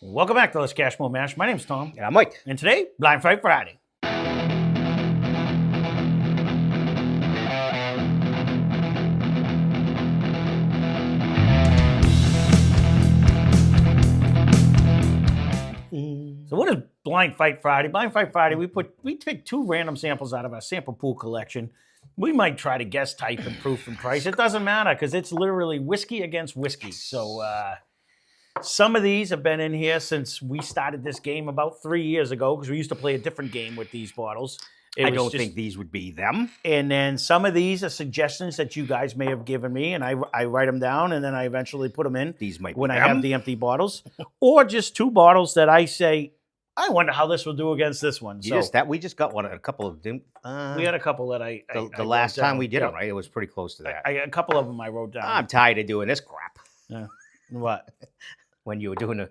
Welcome back to Lesscashmoremash. My name's Tom. And I'm Mike. And today, Blind Fight Friday. So what is Blind Fight Friday? Blind Fight Friday, we pick two random samples out of our sample pool collection. We might try to guess type and proof and price. It doesn't matter because it's literally whiskey against whiskey. So some of these have been in here since we started this game about 3 years ago because we used to play a different game with these bottles. I don't think these would be them. And then some of these are suggestions that you guys may have given me, and I write them down, and then I eventually put them in. These might be when them. I have the empty bottles, or just two bottles that I say, I wonder how this will do against this one. We just got one. A couple of them. We had a couple that the last time we did it, right? It was pretty close to that. A couple of them I wrote down. I'm tired of doing this crap. Yeah. What? When you were doing a.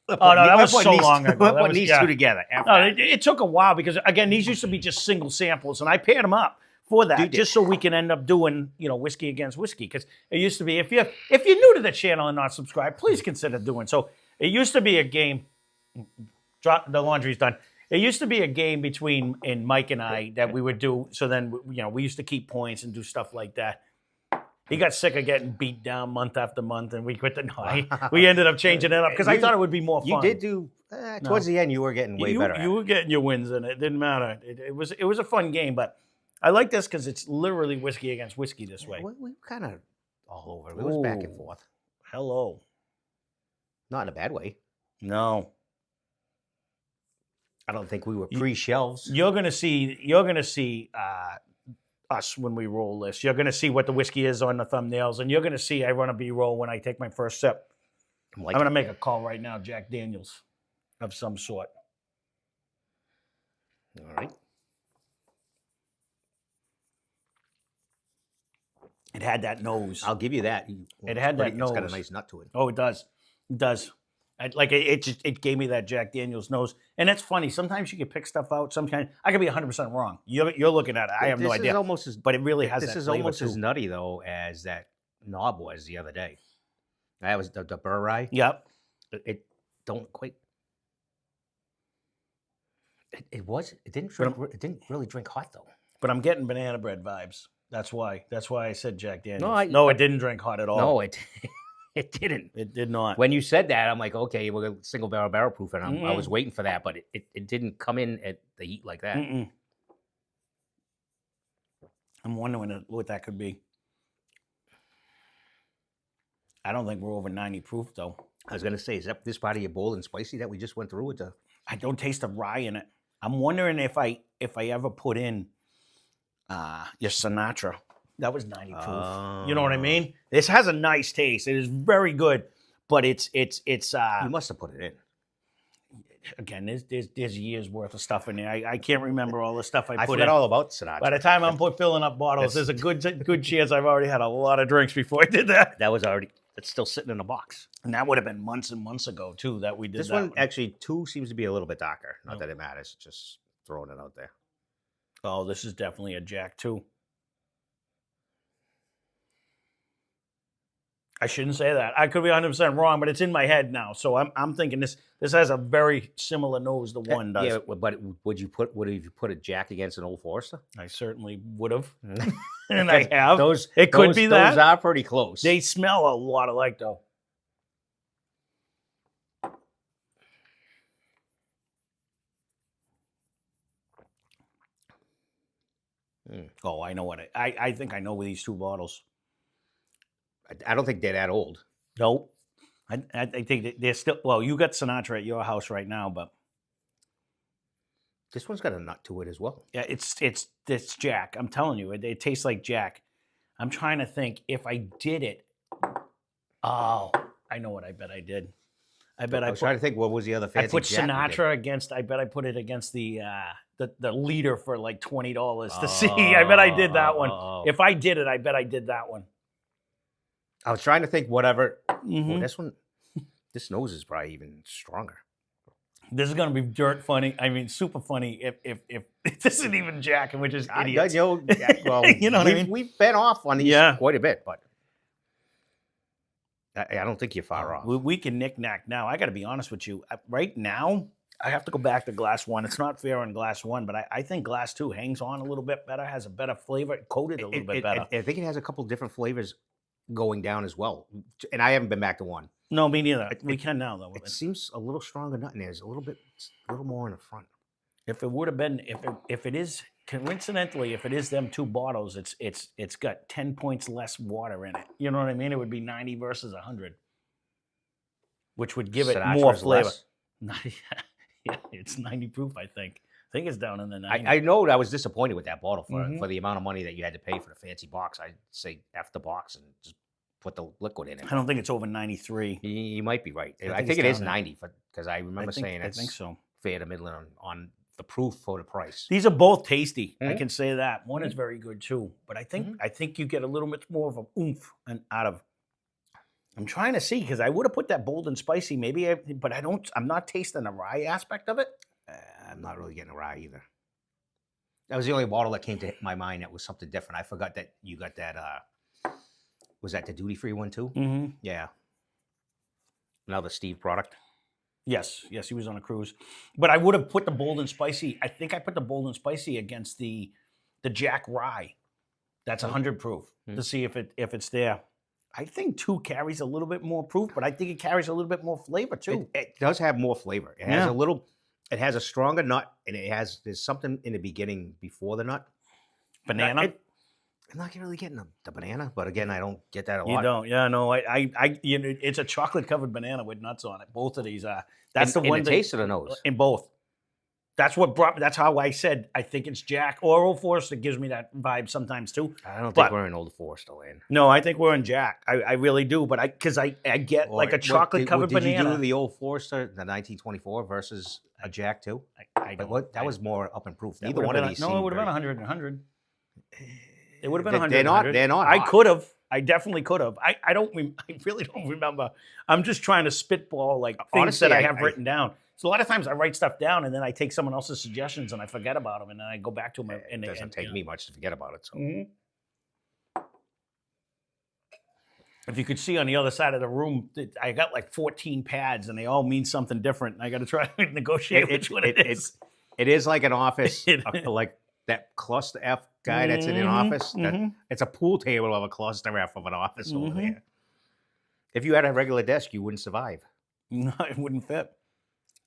Oh, no, that was so long ago. We're putting these two together. No, it took a while because, again, these used to be just single samples, and I paired them up for that just so we can end up doing, whiskey against whiskey. Because it used to be, if you're new to the channel and not subscribed, please consider doing so. It used to be a game. Drop the laundry's done. It used to be a game between Mike and I that we would do. So then, we used to keep points and do stuff like that. He got sick of getting beat down month after month, and we quit the night. We ended up changing it up because I thought it would be more fun. You did do towards the end. You were getting way better. You were getting your wins, and it didn't matter. It was a fun game, but I like this because it's literally whiskey against whiskey this way. We kind of all over. It was back and forth. Hello. Not in a bad way. No. I don't think we were pre-shelves. You're gonna see us when we roll this. You're gonna see what the whiskey is on the thumbnails, and you're gonna see I run a B-roll when I take my first sip. I'm gonna make a call right now, Jack Daniels, of some sort. All right. It had that nose. I'll give you that. It had that nose. It's got a nice nut to it. Oh, it does. It does. It gave me that Jack Daniels nose. And it's funny. Sometimes you can pick stuff out. Sometimes I could be 100% wrong. You're looking at it. I have no idea. But it really has that flavor. This is almost as nutty, though, as that knob was the other day. That was the burr rye. Yep. It don't quite... It didn't really drink hot, though. But I'm getting banana bread vibes. That's why I said Jack Daniels. No, it didn't drink hot at all. No, it didn't. It did not. When you said that, I'm like, okay, we're going to single barrel proof, and I was waiting for that, but it didn't come in at the heat like that. I'm wondering what that could be. I don't think we're over 90 proof, though. I was going to say, is that this part of your bold and spicy that we just went through with the... I don't taste the rye in it. I'm wondering if I ever put in your Sinatra. That was 90 proof. You know what I mean? This has a nice taste. It is very good, but it's you must have put it in. Again, there's years worth of stuff in there. I can't remember all the stuff I put in. I forgot all about Sinatra. By the time I'm filling up bottles, there's a good chance I've already had a lot of drinks before I did that. It's still sitting in a box. And that would have been months and months ago, too, that we did this that one. Actually, 2 seems to be a little bit darker. Not that it matters. Just throwing it out there. Oh, this is definitely a Jack, too. I shouldn't say that. I could be 100% wrong, but it's in my head now. So I'm thinking this has a very similar nose to one does. Yeah, but would you put a Jack against an Old Forester? I certainly would have, and I have. It could be that. Those are pretty close. They smell a lot alike, though. Oh, I know what I think I know with these two bottles. I don't think they're that old. Nope. I think they're still... Well, you got Sinatra at your house right now, but... This one's got a nut to it as well. Yeah, it's Jack. I'm telling you, it tastes like Jack. I'm trying to think if I did it... Oh, I know what I bet I did. I was trying to think, what was the other fancy I put Jack Sinatra against... I bet I put it against the leader for like $20 to see. I bet I did that one. If I did it, I bet I did that one. I was trying to think whatever. Well, this nose is probably even stronger. This is going to be dirt funny. I mean, super funny if this isn't even Jack and we're just idiots. Well, you know what I mean? We've been off on these quite a bit, but I don't think you're far off. We can knick-knack now. I got to be honest with you. Right now, I have to go back to glass 1. It's not fair on glass 1, but I think glass 2 hangs on a little bit better, has a better flavor, coated a little bit better. I think it has a couple different flavors going down as well. And I haven't been back to 1. No, me neither. We can now, though. It seems a little stronger nut in there. There's a little more in the front. If it would have been, if it is, coincidentally, if it is them 2 bottles, it's got 10 points less water in it. You know what I mean? It would be 90 versus 100, which would give it more flavor. Yeah, it's 90 proof, I think. I think it's down in the 90. I know I was disappointed with that bottle for the amount of money that you had to pay for the fancy box. I'd say F the box and just put the liquid in it. I don't think it's over 93. You might be right. I think it is 90 because I remember saying I think so. Fair to middling on the proof for the price. These are both tasty. I can say that. One is very good too, but I think you get a little bit more of a oomph out of. I'm trying to see because I would have put that bold and spicy maybe, but I don't. I'm not tasting the rye aspect of it. I'm not really getting a rye either. That was the only bottle that came to my mind that was something different. I forgot that you got that. Was that the duty-free one too? Mm-hmm. Yeah. Another Steve product. Yes, he was on a cruise. But I would have put the bold and spicy. I think I put the bold and spicy against the Jack Rye. That's 100 proof to see if it's there. I think 2 carries a little bit more proof, but I think it carries a little bit more flavor too. It does have more flavor. It has it has a stronger nut, and there's something in the beginning before the nut. Banana? I'm not really getting the banana, but again, I don't get that a lot. You don't? Yeah, no. It's a chocolate covered banana with nuts on it. Both of these are. That's the one. In the taste of the nose. In both. That's what brought. That's how I said I think it's Jack or Old Forester gives me that vibe sometimes too. I don't think we're in Old Forester land. No, I think we're in Jack. I really do, but because I get like a chocolate covered banana. Did you do the Old Forester, the 1924 versus a Jack too? I don't. That was more up in proof. Neither one of these. No, it would have been 100 and 100. It would have been 100. They're not. I could have. I definitely could have. I really don't remember. I'm just trying to spitball like things honestly, that I have written down. So a lot of times I write stuff down and then I take someone else's suggestions and I forget about them and then I go back to them. It doesn't take me much to forget about it. So. If you could see on the other side of the room, I got like 14 pads and they all mean something different. And I got to try to negotiate which one it is. It is like an office, like that cluster F guy that's in an office. It's a pool table of a cluster F of an office over there. If you had a regular desk, you wouldn't survive. No, it wouldn't fit.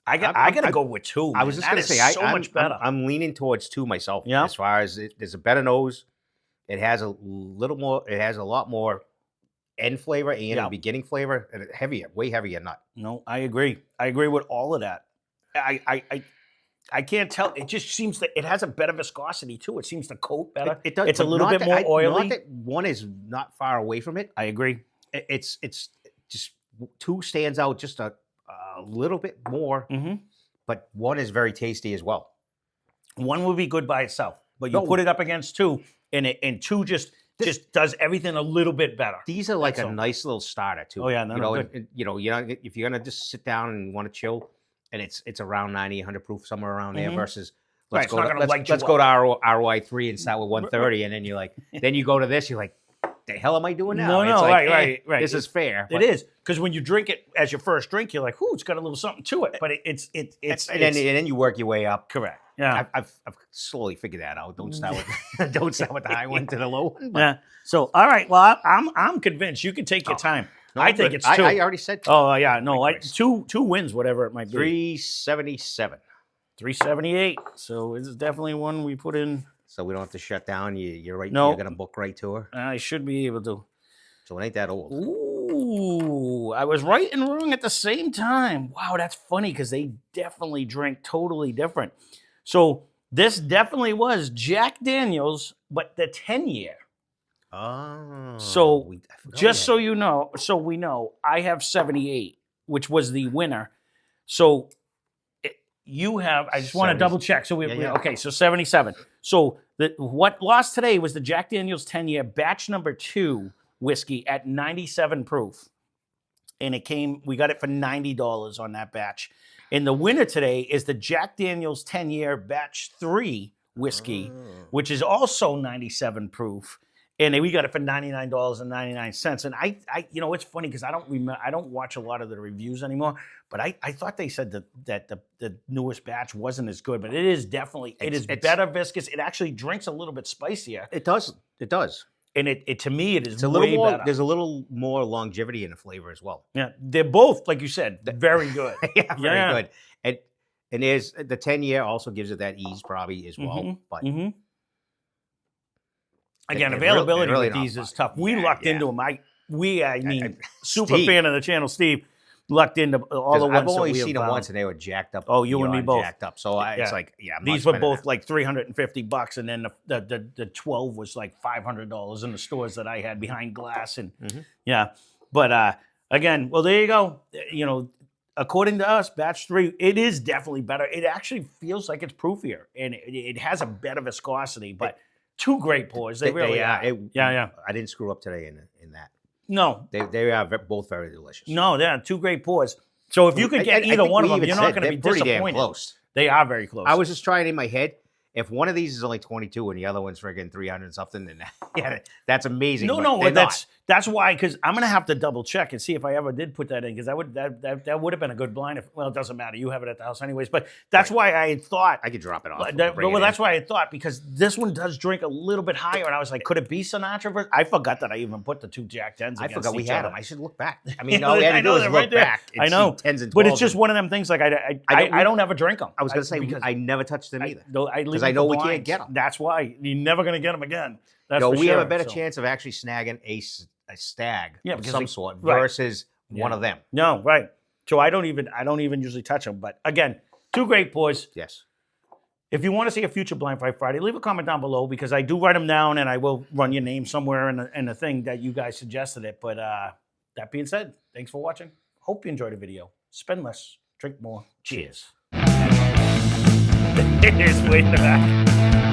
I got to go with 2. I was just going to say, so much better. I'm leaning towards 2 myself. Yeah. As far as there's a better nose, it has a little more. It has a lot more end flavor and beginning flavor, and heavier, way heavier nut. No, I agree. I agree with all of that. I can't tell. It just seems that it has a better viscosity too. It seems to coat better. It does. It's a little bit more oily. Not that 1 is not far away from it. I agree. It's just 2 stands out just a little bit more, but 1 is very tasty as well. 1 would be good by itself, but you put it up against 2, and 2 just does everything a little bit better. These are like a nice little starter too. Oh yeah, no, good. If you're gonna just sit down and want to chill, and it's around 90, 100 proof, somewhere around there. Versus let's go to ROI 3 and start with 130, and then you're like, then you go to this, you're like, the hell am I doing now? No, right. This is fair. It is because when you drink it as your first drink, you're like, "Ooh, it's got a little something to it." But it's and then you work your way up. Correct. Yeah, I've slowly figured that out. Don't start with the high one to the low one. But. Yeah. So all right, well, I'm convinced. You can take your time. No, I think it's 2. I already said 2. Oh yeah, no, two wins, whatever it might be. 377. 378. So it's definitely one we put in. So we don't have to shut down. You're right. No. You're gonna book right to her. I should be able to. So it ain't that old. Ooh, I was right and wrong at the same time. Wow, that's funny because they definitely drink totally different. So this definitely was Jack Daniels, but the 10-year. Oh. So just so you know, so we know, I have 78, which was the winner. So you have, I just want to double check. So okay, so 77. So what lost today was the Jack Daniels 10-year batch number 2 whiskey at 97 proof. And we got it for $90 on that batch. And the winner today is the Jack Daniels 10-year batch 3 whiskey, which is also 97 proof. and we got it for $99.99. And I it's funny because I don't watch a lot of the reviews anymore, but I thought they said that the newest batch wasn't as good, but it is definitely it's better viscous. It actually drinks a little bit spicier. It does. And it to me it is it's a little way more. better. There's a little more longevity in the flavor as well. Yeah, they're both, like you said, very good. Very good. And there's the 10-year also gives it that ease probably as well. But again, availability with these is tough. We lucked into them. I mean, super Steve. fan of the channel, Steve. Lucked into all the ones. I've only seen them once, and they were jacked up. Oh, you and me both. Jacked up. So it's like, these were both like $350, and then the 12 was like $500 in the stores that I had behind glass, and But again, well, there you go. According to us, batch 3, it is definitely better. It actually feels like it's proofier, and it has a better viscosity. But 2 great pours. They really are. I didn't screw up today in that. No. They are both very delicious. No, they're 2 great pours. So if you could get either one of them, you're not going to be disappointed. Pretty damn close. They are very close. I was just trying in my head. If one of these is only 22 and the other one's friggin' 300 something, then that's amazing. No, that's why, because I'm gonna have to double check and see if I ever did put that in, because that would have been a good blind. Well, it doesn't matter. You have it at the house anyways. But that's why I had thought I could drop it off. That's why I thought, because this one does drink a little bit higher, and I was like, could it be Sinatra? I forgot that I even put the 2 Jack 10s. I forgot we had them. I should look back. I mean, all we had to do is look back. I know 10s and 12s, but it's just one of them things. Like I don't ever drink them. I was gonna say I never touched them either because I know we can't get them. That's why you're never going to get them again. We have a better chance of actually snagging a stag of some sort versus one of them. No, right. So I don't even usually touch them. But again, 2 great pours. Yes. If you want to see a future Blind Fight Friday, leave a comment down below, because I do write them down, and I will run your name somewhere in the thing that you guys suggested it. But that being said, thanks for watching. Hope you enjoyed the video. Spend less, drink more. Cheers. Here's way in the back.